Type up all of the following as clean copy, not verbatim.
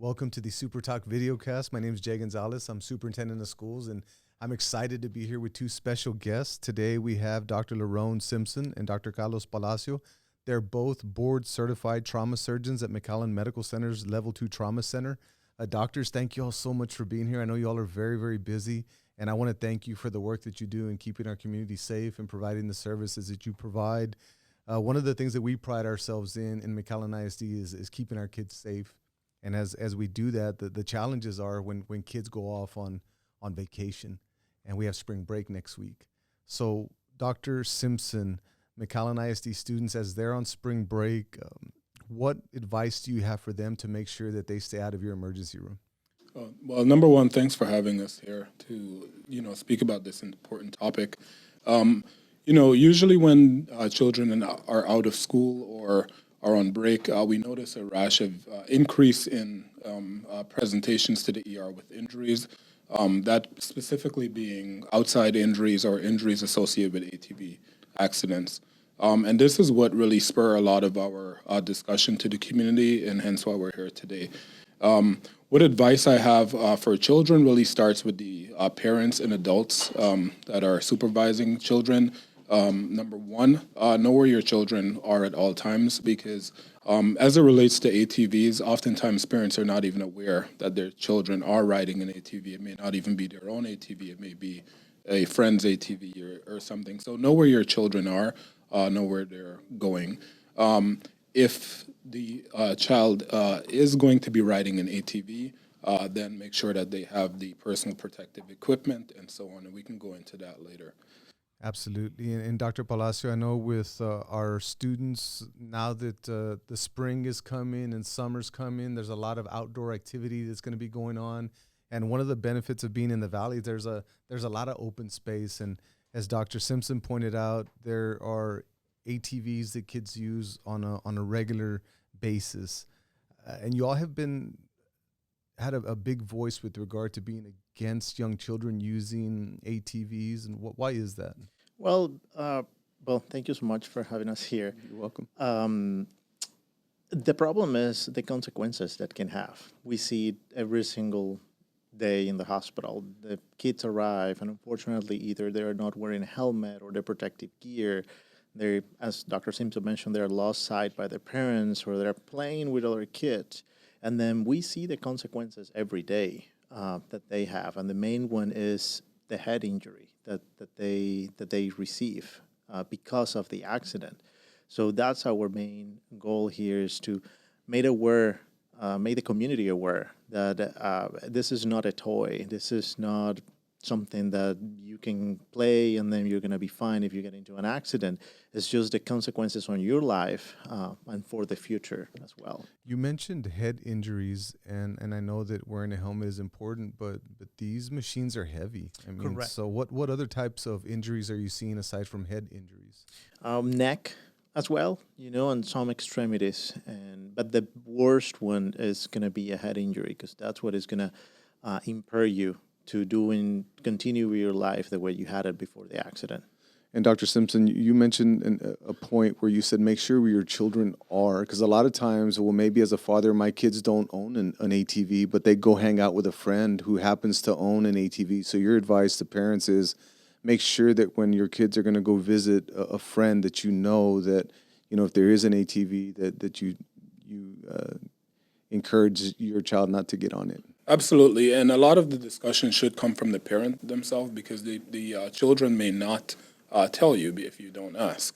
Welcome to the SuperTalk videocast. My name is Jay Gonzalez. I'm superintendent of schools, and I'm excited to be here with two special guests. Today we have Dr. Lerone Simpson and Dr. Carlos Palacio. They're both board-certified trauma surgeons at McAllen Medical Center's Level 2 Trauma Center. Doctors, thank you all so much for being here. I know you all are very, very busy, and I want to thank you for the work that you do in keeping our community safe and providing the services that you provide. One of the things that we pride ourselves in McAllen ISD is keeping our kids safe. And as we do that, the challenges are when kids go off on vacation, and we have spring break next week. So Dr. Simpson, McAllen ISD students, as they're on spring break, what advice do you have for them to make sure that they stay out of your emergency room? Well, number one, thanks for having us here to, speak about this important topic. Usually when children are out of school or are on break, we notice a rash of increase in presentations to the ER with injuries, that specifically being outside injuries or injuries associated with ATV accidents. And this is what really spur a lot of our discussion to the community, and hence why we're here today. What advice I have for children really starts with the parents and adults that are supervising children. Number one, know where your children are at all times, because as it relates to ATVs, oftentimes parents are not even aware that their children are riding an ATV. It may not even be their own ATV. It may be a friend's ATV or something. So know where your children are, know where they're going. If the child is going to be riding an ATV, then make sure that they have the personal protective equipment and so on, and we can go into that later. Absolutely. And Dr. Palacio, I know with our students, now that the spring is coming and summer's coming, there's a lot of outdoor activity that's going to be going on. And one of the benefits of being in the valley, there's a lot of open space. And as Dr. Simpson pointed out, there are ATVs that kids use on a regular basis. And you all have had a big voice with regard to being against young children using ATVs, and why is that? Well, thank you so much for having us here. You're welcome. The problem is the consequences that can have. We see it every single day in the hospital. The kids arrive, and unfortunately, either they're not wearing a helmet or the protective gear. They're, as Dr. Simpson mentioned, they're lost sight by their parents, or they're playing with other kids. And then we see the consequences every day that they have, and the main one is the head injury that they receive because of the accident. So that's our main goal here, is to make the community aware that this is not a toy. This is not something that you can play and then you're going to be fine if you get into an accident. It's just the consequences on your life and for the future as well. You mentioned head injuries, and I know that wearing a helmet is important, but these machines are heavy. I mean, correct. So what other types of injuries are you seeing aside from head injuries? Neck as well, and some extremities. But the worst one is going to be a head injury, because that's what is going to impair you to continue with your life the way you had it before the accident. And Dr. Simpson, you mentioned a point where you said make sure where your children are, because a lot of times, well, maybe as a father, my kids don't own an ATV, but they go hang out with a friend who happens to own an ATV. So your advice to parents is make sure that when your kids are going to go visit a friend, that that, if there is an ATV, that you encourage your child not to get on it. Absolutely, and a lot of the discussion should come from the parent themselves, because the children may not tell you if you don't ask.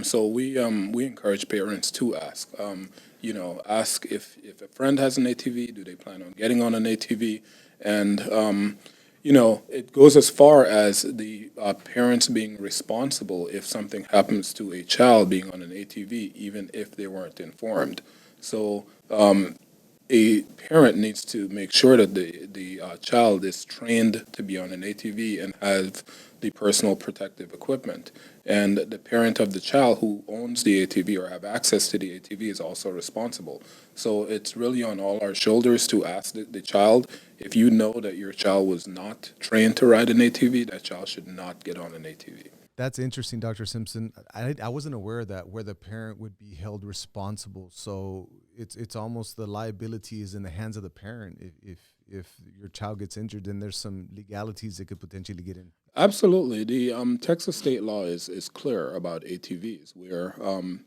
So we encourage parents to ask. Ask if a friend has an ATV, do they plan on getting on an ATV? And, it goes as far as the parents being responsible if something happens to a child being on an ATV, even if they weren't informed. So a parent needs to make sure that the child is trained to be on an ATV and have the personal protective equipment. And the parent of the child who owns the ATV or have access to the ATV is also responsible. So it's really on all our shoulders to ask the child, if you know that your child was not trained to ride an ATV, that child should not get on an ATV. That's interesting, Dr. Simpson. I wasn't aware of that, where the parent would be held responsible. So it's almost the liability is in the hands of the parent. If your child gets injured, then there's some legalities that could potentially get in. Absolutely. The Texas state law is clear about ATVs, where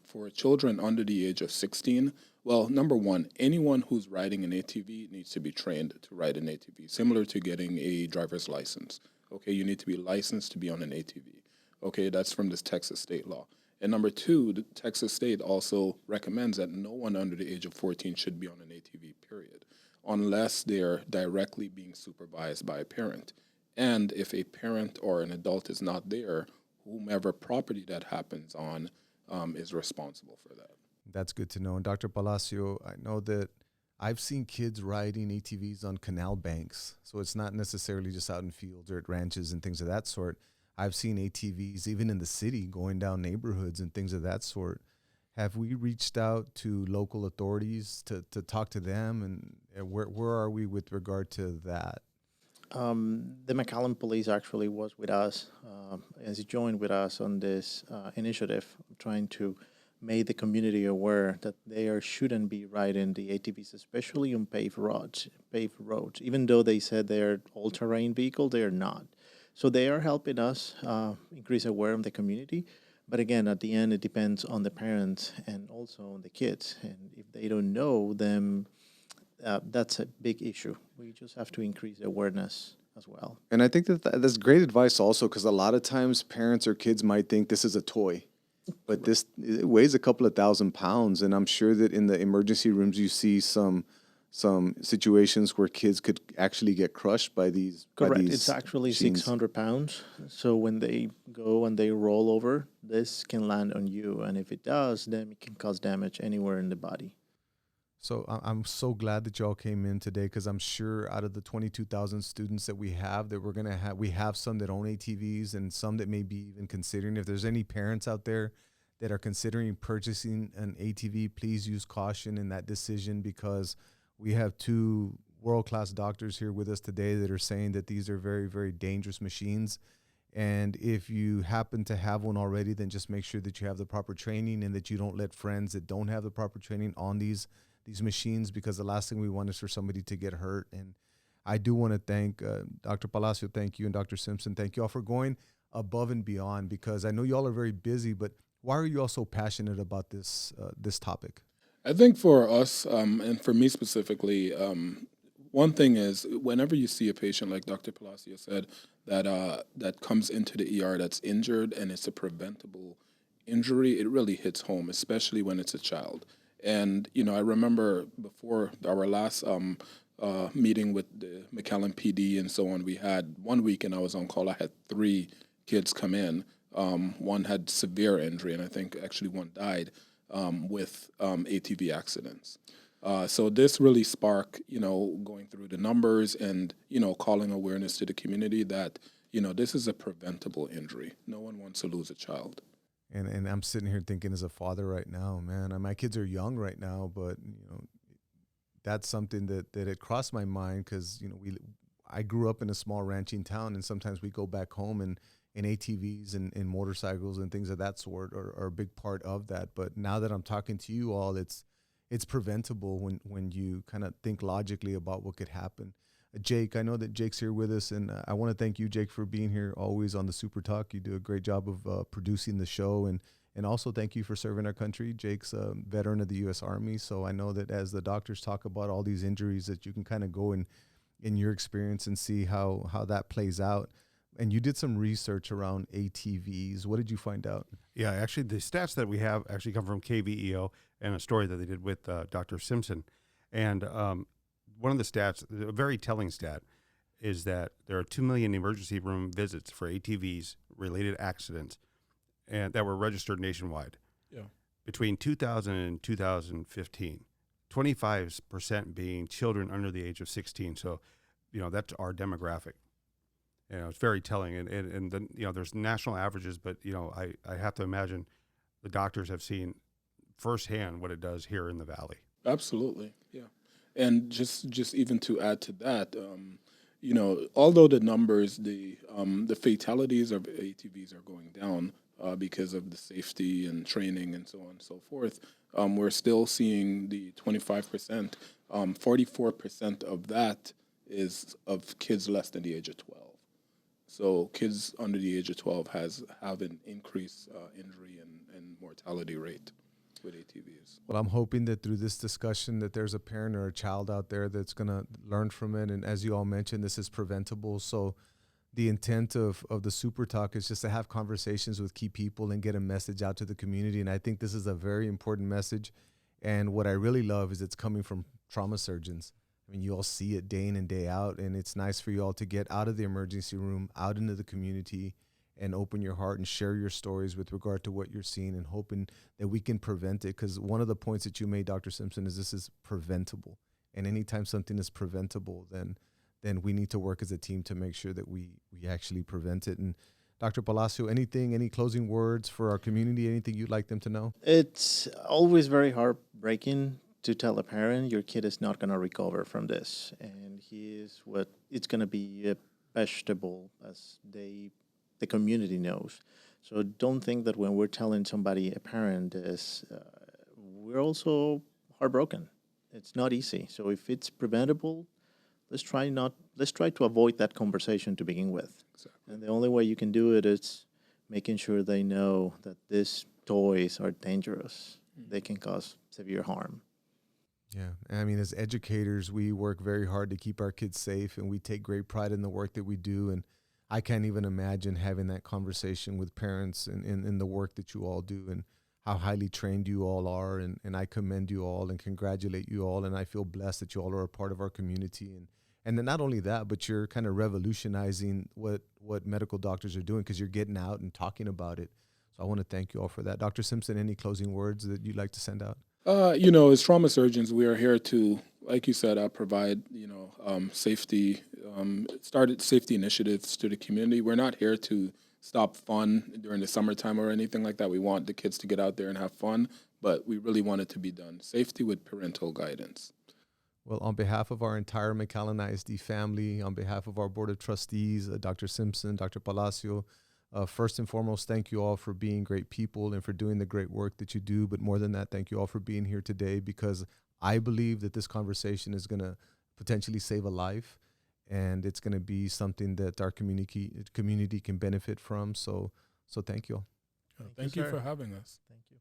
for children under the age of 16, well, number one, anyone who's riding an ATV needs to be trained to ride an ATV, similar to getting a driver's license. Okay, you need to be licensed to be on an ATV. Okay, that's from this Texas state law. And number two, the Texas state also recommends that no one under the age of 14 should be on an ATV, period, unless they're directly being supervised by a parent. And if a parent or an adult is not there, whomever property that happens on is responsible for that. That's good to know. And Dr. Palacio, I know that I've seen kids riding ATVs on canal banks. So it's not necessarily just out in fields or at ranches and things of that sort. I've seen ATVs even in the city going down neighborhoods and things of that sort. Have we reached out to local authorities to talk to them? And where are we with regard to that? The McAllen police actually was with us, as he joined with us on this initiative, trying to make the community aware that they shouldn't be riding the ATVs, especially on paved roads. Even though they said they're all-terrain vehicle, they are not. So they are helping us increase awareness in the community. But again, at the end, it depends on the parents and also on the kids. And if they don't know them, that's a big issue. We just have to increase awareness as well. And I think that's great advice also, because a lot of times parents or kids might think this is a toy, but it weighs a couple of 1,000 pounds. And I'm sure that in the emergency rooms, you see some situations where kids could actually get crushed by these. Correct. It's actually machines. 600 pounds. So when they go and they roll over, this can land on you. And if it does, then it can cause damage anywhere in the body. So I'm so glad that y'all came in today, because I'm sure out of the 22,000 students that we have, that we have some that own ATVs and some that may be even considering. If there's any parents out there that are considering purchasing an ATV, please use caution in that decision, because we have two world-class doctors here with us today that are saying that these are very, very dangerous machines. And if you happen to have one already, then just make sure that you have the proper training and that you don't let friends that don't have the proper training on these machines, because the last thing we want is for somebody to get hurt. And I do want to thank Dr. Palacio, thank you, and Dr. Simpson, thank you all for going above and beyond, because I know you all are very busy, but why are you all so passionate about this topic? I think for us, and for me specifically, one thing is whenever you see a patient, like Dr. Palacio said, that comes into the ER that's injured and it's a preventable injury, it really hits home, especially when it's a child. And, I remember before our last meeting with the McAllen PD and so on, we had 1 week and I was on call. I had 3 kids come in. One had severe injury, and I think actually one died with ATV accidents. So this really sparked, going through the numbers and, calling awareness to the community that, this is a preventable injury. No one wants to lose a child. And I'm sitting here thinking as a father right now, man, my kids are young right now, but, that's something that it crossed my mind, because, I grew up in a small ranching town, and sometimes we go back home and ATVs and motorcycles and things of that sort are a big part of that. But now that I'm talking to you all, it's preventable when you kind of think logically about what could happen. Jake, I know that Jake's here with us, and I want to thank you, Jake, for being here always on the SuperTalk. You do a great job of producing the show, and also thank you for serving our country. Jake's a veteran of the U.S. Army, so I know that as the doctors talk about all these injuries, that you can kind of go in your experience and see how that plays out. And you did some research around ATVs. What did you find out? Yeah, actually, the stats that we have actually come from KVEO and a story that they did with Dr. Simpson. And one of the stats, a very telling stat, is that there are 2 million emergency room visits for ATVs related accidents and that were registered nationwide. Yeah. Between 2000 and 2015, 25% being children under the age of 16. So, that's our demographic. It's very telling. And then, there's national averages, but, I have to imagine the doctors have seen firsthand what it does here in the Valley. Absolutely. Yeah. And just even to add to that, although the numbers, the fatalities of ATVs are going down, because of the safety and training and so on and so forth. We're still seeing the 25%. 44% of that is of kids less than the age of 12. So kids under the age of 12 have an increased injury and mortality rate with ATVs. Well, I'm hoping that through this discussion that there's a parent or a child out there that's going to learn from it. And as you all mentioned, this is preventable. So the intent of the SuperTalk is just to have conversations with key people and get a message out to the community. And I think this is a very important message. And what I really love is it's coming from trauma surgeons. I mean, you all see it day in and day out, and it's nice for you all to get out of the emergency room, out into the community, and open your heart and share your stories with regard to what you're seeing and hoping that we can prevent it. Because one of the points that you made, Dr. Simpson, is this is preventable. And anytime something is preventable, then we need to work as a team to make sure that we actually prevent it. And Dr. Palacio, any closing words for our community, anything you'd like them to know? It's always very heartbreaking to tell a parent your kid is not going to recover from this, and it's going to be a vegetable, as the community knows. So don't think that when we're telling somebody, a parent, is we're also heartbroken. It's not easy. So if it's preventable, let's try to avoid that conversation to begin with. Exactly. And the only way you can do it is making sure they know that these toys are dangerous. They can cause severe harm. Yeah. I mean, as educators, we work very hard to keep our kids safe, and we take great pride in the work that we do. And I can't even imagine having that conversation with parents in the work that you all do and how highly trained you all are. And I commend you all and congratulate you all. And I feel blessed that you all are a part of our community. And then not only that, but you're kind of revolutionizing what medical doctors are doing, because you're getting out and talking about it. So I want to thank you all for that. Dr. Simpson, any closing words that you'd like to send out? As trauma surgeons, we are here to, like you said, provide, safety, started safety initiatives to the community. We're not here to stop fun during the summertime or anything like that. We want the kids to get out there and have fun, but we really want it to be done safety with parental guidance. Well, on behalf of our entire McAllen ISD family, on behalf of our Board of Trustees, Dr. Simpson, Dr. Palacio, first and foremost, thank you all for being great people and for doing the great work that you do. But more than that, thank you all for being here today, because I believe that this conversation is going to potentially save a life, and it's going to be something that our community can benefit from. So thank you all. Thank you for having us. Thank you.